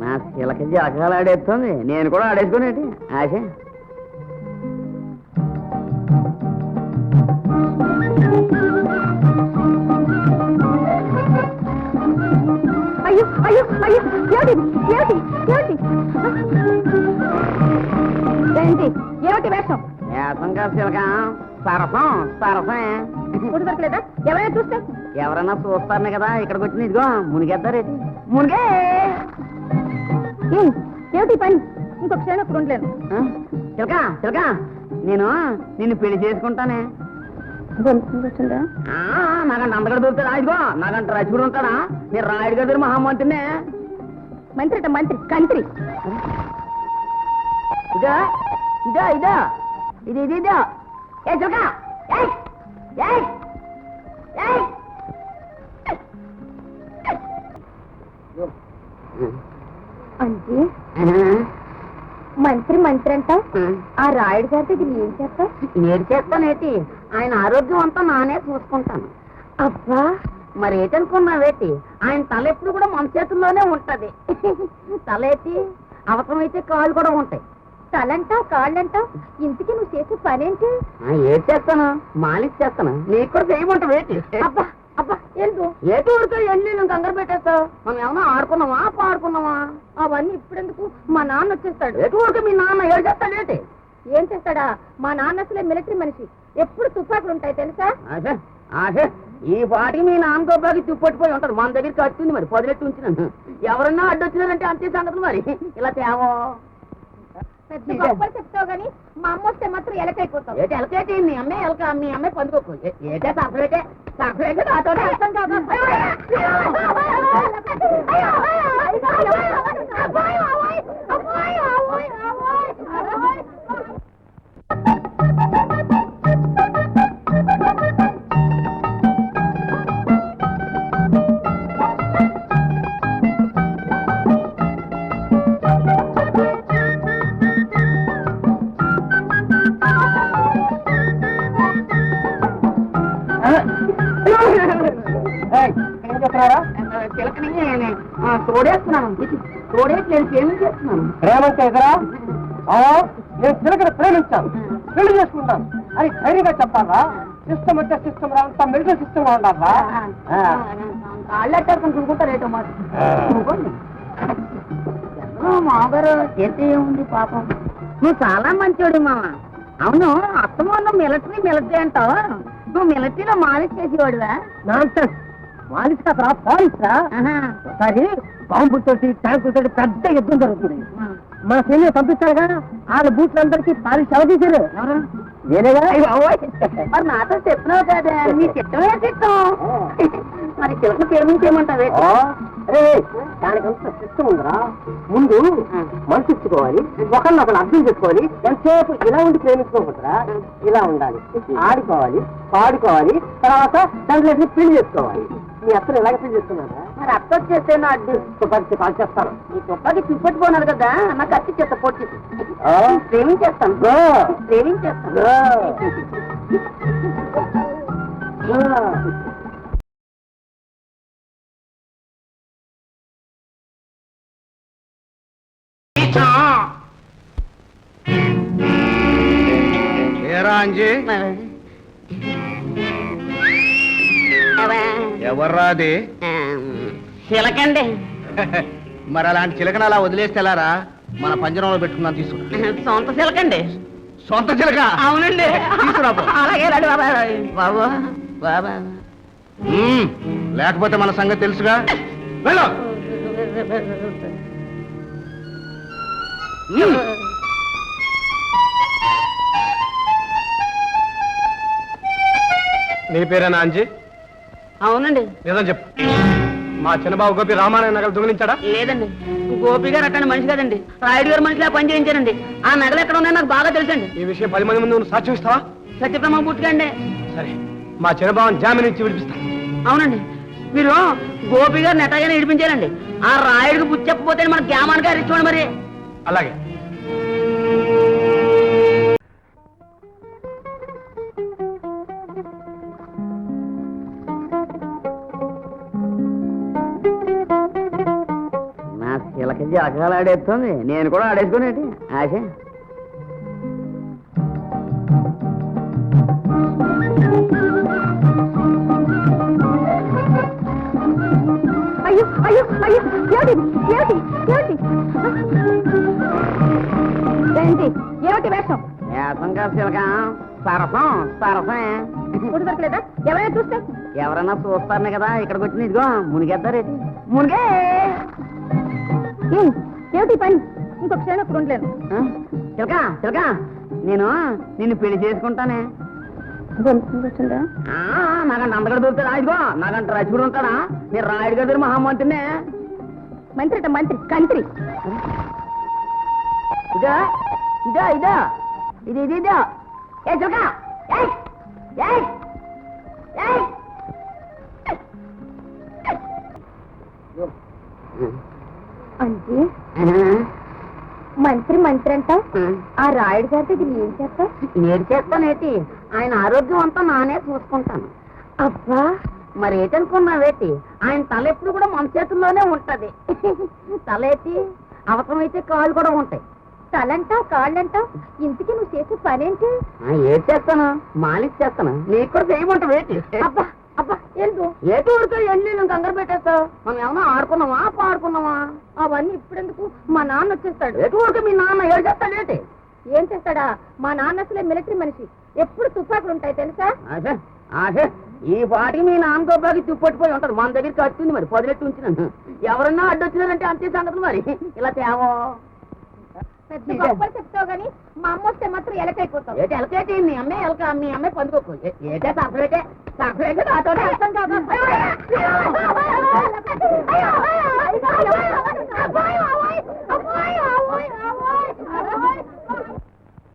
నా శిలక జలకాలు ఆడేస్తుంది, నేను కూడా ఆడేసుకునేటి ఆశ. అయ్యో అయ్యో అయ్యో, ఏమిటి ఏమిటి ఏమిటి ఏంటి ఏమిటి వేషం? వేసం కాదు శిలక, సరసం సరసమే. గుడి దొరకలేదా? ఎవరైనా చూస్తే? ఎవరన్నా చూస్తారనే కదా ఇక్కడికి వచ్చింది. ఇదిగో మునిగేద్దారేటి, మునిగే. ఏమిటి పని? ఇంకొక క్షణం అక్కడ ఉండలేను. చిలక చిలక, నేను నిన్ను పెళ్లి చేసుకుంటానే. నాకంటే అందగడ దొరుకుతాడా? ఇదిగో నాకంటే రచుడు ఉంటాడా? నేను రాయుడు గదిరి మహామంత్రినే. మంత్రి అట మంత్రి, కంత్రి. ఇదో ఇదో ఇదో ఇది ఇది ఇదో. ఏ చిలక, అంటే మంత్రి మంత్రి అంటావు? ఆ రాయుడు గారి దగ్గర ఏం చేస్తావు? ఏడు చేస్తానేటి, ఆయన ఆరోగ్యం అంతా నానే చూసుకుంటాను. అబ్బా, మరి ఏటనుకున్నావేటి, ఆయన తల ఎప్పుడు కూడా మన చేతుల్లోనే ఉంటది. తల ఎత్తి అవసరమైతే కాళ్ళు కూడా ఉంటాయి. తలంటావు కాళ్ళంటావు, ఇంటికి నువ్వు చేసే పనేంటి? ఏది చేస్తాను, మాలిష్ చేస్తాను. నీకు కూడా చేయమంటావేటి? అబ్బా అబ్బా, ఎందుకు ఏటి ఊరికే వెళ్ళి నువ్వు కంగారు పెట్టేస్తావు? మనం ఏమన్నా ఆడుకున్నావా పాడుకున్నావా? అవన్నీ ఇప్పుడెందుకు? మా నాన్న వచ్చేస్తాడు. ఏటి ఊరికే మీ నాన్న ఏడు చేస్తాడేటి? ఏం చేస్తాడా? మా నాన్న అసలే మిలిటరీ మనిషి, ఎప్పుడు తుపాకులు ఉంటాయి తెలుసా? ఆశే ఆశే, ఈ పాటికి మీ నాన్నతో బాగా తుప్పట్టిపోయి ఉంటాడు. మన దగ్గరికి వచ్చింది మరి, పదిలెట్టు ఉంచినాను. ఎవరన్నా అడ్డొచ్చినారంటే అంతే సంగతులు. మరి ఇలా తేవో పెద్ద గొప్పలు చెప్తావు గానీ మా అమ్మ వస్తే మాత్రం ఎలకైపోతావు. ఏటి ఎలకేటి? మీ అమ్మాయి ఎలక, మీ అమ్మాయి పందుకోకు. ఏటే సపరేటే సపరేటే నాతో అర్థం కాదు. చిలకని తోడేస్తున్నాను, తోడేట్లేదు, ఏమీ చేస్తున్నాను. ప్రేమంటే ఎదురా? నేను చిలకని ప్రేమించాను, పెళ్లి చేసుకుంటాను అని ధైర్యంగా చెప్పాలా? సిస్టమ్ అంటే సిస్టమ్ రా, అంత మిలిటరీ సిస్టమ్ గా ఉండాలా? కాళ్ళెట్టారు చూసుకుంటారేటో మాట. మామగారు చేస్తే ఏముంది పాపం. నువ్వు చాలా మంచోడి మామ. అవును, అత్తమానం మిలిటరీ మిలిటరీ అంటావు. నువ్వు మిలిటరీలో మాలిష్ చేసేవాడువా? మాలిష్ కాదురా, పాలిష్ రా. సరే, బాంబులతోటి ట్యాంకులతోటి పెద్ద యుద్ధం జరుగుతుంది. మన సైన్యం పంపిస్తారుగా, వాళ్ళ బూట్లందరికీ పాలిష్ ఎవరు తీశారు? నేనేగా. మరి నాతో చెప్పినావు కదా, నీ చిత్తమే చిత్తం. మరి చిలకను ప్రేమించేయమంటావే? దానికంత సిస్టమ్ ఉందిరా. ముందు మనసు ఇచ్చుకోవాలి, ఒకరినొకరు అర్థం చేసుకోవాలి. ఎంతసేపు ఇలా ఉండి ప్రేమించుకోకూడదురా, ఇలా ఉండాలి. ఆడుకోవాలి, పాడుకోవాలి, తర్వాత దాంట్లో పెళ్లి చేసుకోవాలి. మీ అత్తలు ఎలాగ పెళ్లి చేసుకున్నారా? మరి అత్త వచ్చేస్తే నా అడ్డు తుపాకి కాల్ చేస్తాను. నీ తుపాకి తిప్పట్టుకోనారు కదా, నాకు అత్తి చేస్తా పొట్టి ప్రేమించేస్తాను, ప్రేమించేస్తాను. ఎవర్రా అది? చిలకండి. మరి అలాంటి చిలకన అలా వదిలేస్తే ఎలారా? మన పంజరంలో పెట్టుకున్నాను, తీసుకురా. సొంత చిలకండి. సొంత చిలక? అవునండి. అలాగే రండి బాబా. బాబా లేకపోతే మన సంగతి తెలుసుగా. వెళ్ళు. నీ పేరేనా అంజీ? అవునండి. నిజం చెప్పు. మా చిన్నబాబు గోపి రామారాయణ నగలు దొంగిలించాడా? లేదండి, గోపి గారు అక్కడ మనిషి కదండి, రాయుడు గారు మనిషిలా పని చేయించారండి. ఆ నగలు ఎక్కడ ఉన్నాయో నాకు బాగా తెలుసండి. ఈ విషయం 10 మంది ముందు నువ్వు సాక్ష్యం ఇస్తావా? సత్యప్రమ పుట్టుకండి. సరే, మా చిన్నబాబుని జామీన్ ఇచ్చి విడిపిస్తాను. అవునండి, మీరు గోపి గారిని ఎట్టగానే విడిపించారండి. ఆ రాయుడికి బుద్ధి చెప్పకపోతే మన గ్యామాన్ గారు ఇచ్చుకోండి. మరి అలాగే. జలకాలు ఆడేస్తుంది, నేను కూడా ఆడేసుకునేటి ఆశ. అయ్యో అయ్యో అయ్యో ఏమిటి ఏమిటి ఏమిటి ఏంటి ఏమిటి వేషం వేసం కాదు చిలక, సరసం సరసమే. గుడి దొరకలేదా ఎవరైనా చూస్తే ఎవరన్నా చూస్తారనే కదా ఇక్కడికి వచ్చింది. ఇదిగో మునిగేద్దారేటి మునిగే. ఏమిటి పని ఇంకొక క్షణం అక్కడ ఉండలేను. చిలక చిలక, నేను నిన్ను పెళ్లి చేసుకుంటానే. నాకంటే అందగడ దొరుకుతాడా? ఇదిగో నాకంటే రచుడు ఉంటాడా? నేను రాయుడు గదిరి మహామంత్రినే. మంత్రి అట మంత్రి కంత్రి ఇదో ఇదో ఇదో ఇది ఇది ఇదో. ఏ చిలక, ఏయ్ ఏయ్ ఏయ్. అంటే మంత్రి మంత్రి అంటావు, ఆ రాయుడు గారి దగ్గర ఏం చేస్తావు? ఏడు చేస్తానేటి, ఆయన ఆరోగ్యం అంతా నానే చూసుకుంటాను. అబ్బా మరి ఏటనుకున్నావేటి, ఆయన తల ఎప్పుడు కూడా మన చేతుల్లోనే ఉంటది. తల ఎత్తి అవసరమైతే కాళ్ళు కూడా ఉంటాయి. తలంటావు కాళ్ళంటావు, ఇంటికి నువ్వు చేసే పనేంటి? ఏది చేస్తాను, మాలిష్ చేస్తాను. నీకు కూడా చేయమంటావు ఏంటి? అబ్బా అబ్బా ఎందుకు ఏటి ఊరికే ఎల్లి నువ్వు కంగారు పెట్టేస్తావు. మనం ఏమన్నా ఆడుకున్నావా పాడుకున్నావా? అవన్నీ ఇప్పుడెందుకు, మా నాన్న వచ్చేస్తాడు. ఏటి ఊరికే మీ నాన్న ఏడు చేస్తాడేటి? ఏం చేస్తాడా, మా నాన్న అసలే మిలిటరీ మనిషి, ఎప్పుడు తుపాకులు ఉంటాయి తెలుసా? ఆశే ఆశే, ఈ పాటికి మీ నాన్నతో బాగా తుప్పట్టిపోయి ఉంటాడు. మన దగ్గరికి వచ్చింది మరి పొదిలెట్టి ఉంచినాను. ఎవరన్నా అడ్డొచ్చినారంటే అంతే సంగతులు. మరి ఇలా తేవో పెద్ద గొప్పలు చెప్తావు గానీ మా అమ్మ వస్తే మాత్రం ఎలకైపోతావు. ఏటి ఎలకేటి, మీ అమ్మాయి ఎలక, మీ అమ్మాయి పందుకోకు. ఏటే సపరేటే సపరేటే నాతో అర్థం కాదు.